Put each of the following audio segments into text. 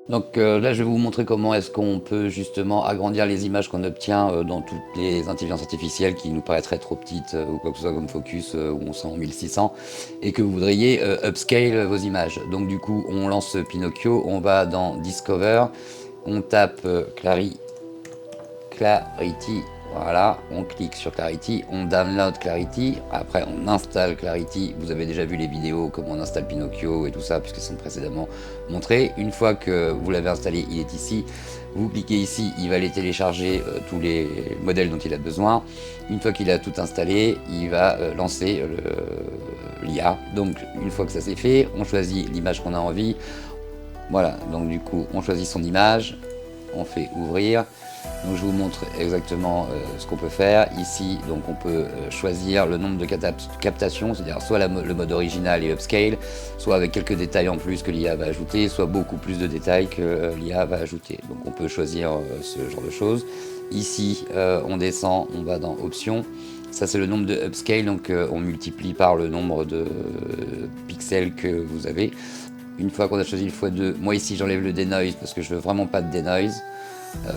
Donc là, je vais vous montrer comment est-ce qu'on peut justement agrandir les images qu'on obtient dans toutes les intelligences artificielles qui nous paraîtraient trop petites ou quoi que ce soit comme Focus où on sent en 1600 et que vous voudriez upscale vos images. Donc du coup, on lance Pinocchio, on va dans Discover, on tape Clarity, voilà, on clique sur Clarity, on download Clarity, après on installe Clarity, vous avez déjà vu les vidéos, comment on installe Pinocchio et tout ça, puisqu'elles sont précédemment montrées. Une fois que vous l'avez installé, il est ici, vous cliquez ici, il va aller télécharger tous les modèles dont il a besoin. Une fois qu'il a tout installé, il va lancer l'IA. Donc une fois que ça c'est fait, on choisit l'image qu'on a envie. Voilà, donc du coup, on choisit son image, on fait ouvrir. Donc je vous montre exactement ce qu'on peut faire. Ici, donc on peut choisir le nombre de captations, c'est-à-dire soit le mode original et upscale, soit avec quelques détails en plus que l'IA va ajouter, soit beaucoup plus de détails que l'IA va ajouter. Donc on peut choisir ce genre de choses. Ici, on descend, on va dans Options. Ça c'est le nombre de upscale, donc on multiplie par le nombre de pixels que vous avez. Une fois qu'on a choisi le x2, moi ici j'enlève le denoise parce que je veux vraiment pas de denoise.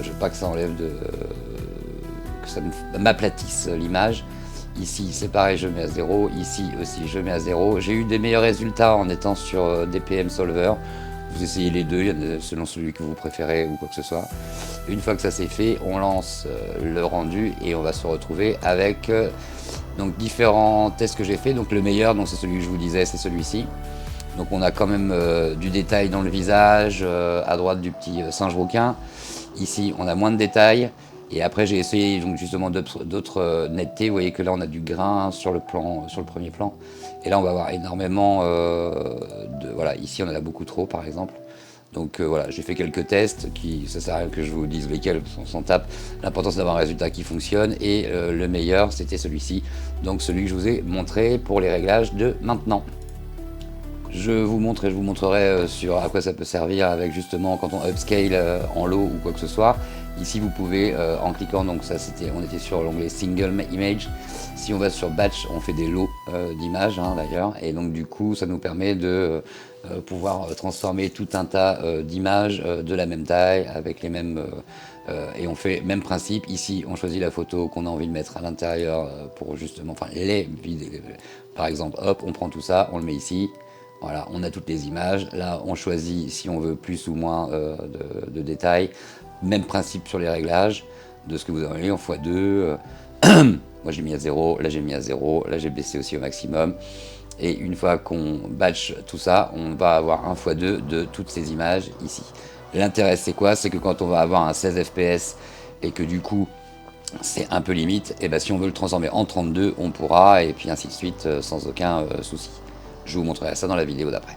Je veux pas que ça enlève que ça m'aplatisse l'image. Ici c'est pareil, je mets à 0. Ici aussi je mets à 0. J'ai eu des meilleurs résultats en étant sur DPM Solver. Vous essayez les deux, selon celui que vous préférez ou quoi que ce soit. Une fois que ça c'est fait, on lance le rendu et on va se retrouver avec donc différents tests que j'ai fait. Donc le meilleur, c'est celui que je vous disais, c'est celui-ci. Donc on a quand même du détail dans le visage, à droite du petit singe rouquin. Ici on a moins de détails. Et après j'ai essayé donc justement d'autres nettetés. Vous voyez que là on a du grain sur le premier plan. Et là on va avoir énormément voilà, ici on en a beaucoup trop par exemple. Donc voilà, j'ai fait quelques tests, ça sert à rien que je vous dise lesquels, on s'en tape. L'important c'est d'avoir un résultat qui fonctionne et le meilleur c'était celui-ci. Donc celui que je vous ai montré pour les réglages de maintenant. Je vous montre et je vous montrerai sur à quoi ça peut servir avec justement quand on upscale en low ou quoi que ce soit. Ici vous pouvez en cliquant, donc ça on était sur l'onglet single image. Si on va sur batch, on fait des lots d'images d'ailleurs, et donc du coup ça nous permet de pouvoir transformer tout un tas d'images de la même taille avec les mêmes et on fait même principe. Ici on choisit la photo qu'on a envie de mettre à l'intérieur pour justement, enfin les vidéos, par exemple, hop, on prend tout ça, on le met ici. Voilà, on a toutes les images. Là, on choisit si on veut plus ou moins de détails. Même principe sur les réglages de ce que vous avez en x2. Moi, j'ai mis à 0. Là, j'ai mis à 0. Là, j'ai baissé aussi au maximum. Et une fois qu'on batch tout ça, on va avoir un x2 de toutes ces images ici. L'intérêt, c'est quoi? C'est que quand on va avoir un 16 fps et que du coup, c'est un peu limite, et ben si on veut le transformer en 32, on pourra, et puis ainsi de suite, sans aucun souci. Je vous montrerai ça dans la vidéo d'après.